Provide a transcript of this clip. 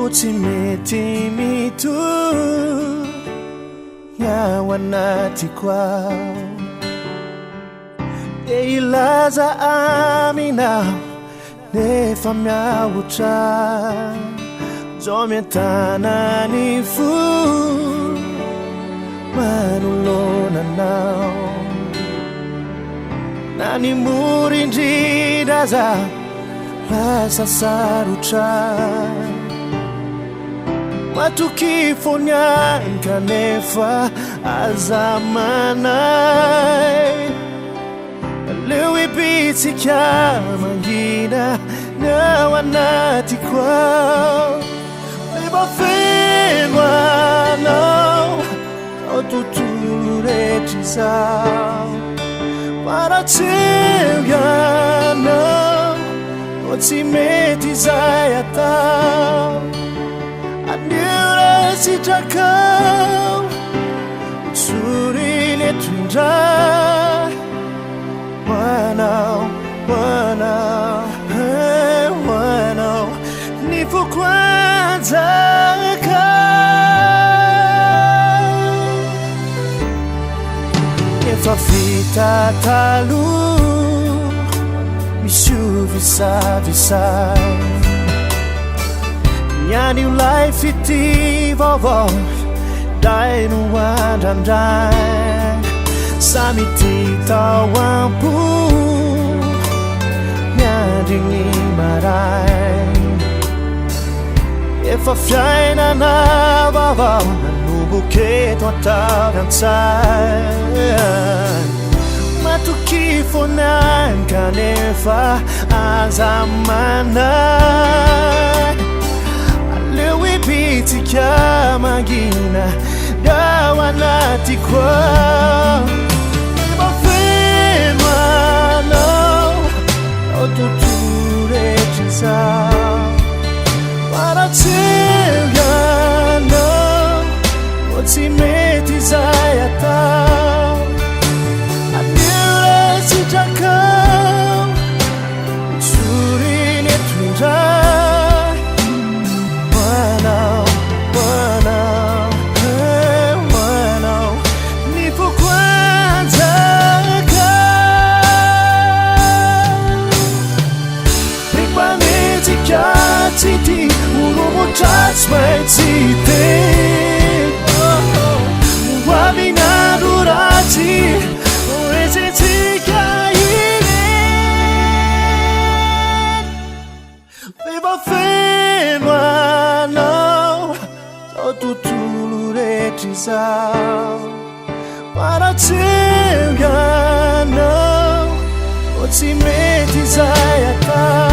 Tsy mety mito Ao anatiko ao Dia ilaza aminao Nefa miahotra Zao miantana ny fo Manolonanao Na ny mora indrindra zaho Lasa sarotra Matoky foniany kanefa aza manay Leo ibitsika mangina Ao anatiko ao Leva feno anao Ao tontolo rehetra izao Para tseo ianao O tsy mety izay atao Anira sitrakao Soriny eto indray Hoanao, hoanao Ny fokoanjaka Efa vita taloha Misy io visavisay Niany io life ity vaovao Dai no andrandray Samy ty tao ampo Miandry ny maray Efa fiainana vaovao Nanomboketo atao antsay Matoky fonany kanefa aza manay Leo ibitsika mangina Ao anatiko ao Leva feno anao Ao tontolo rehetra izao Para tseo ianao O tsy mety izay atao Anira sitrakao Soriny eto indray Hoanao Ny fokoanjaka Ripanetika tsy ty Oromotra tsy maintsy teny Hoavinandro ratsy Oezetsika ireny Leva feno anao Ao tontolo rehetra izao Para tseo ianao O tsy mety izay atao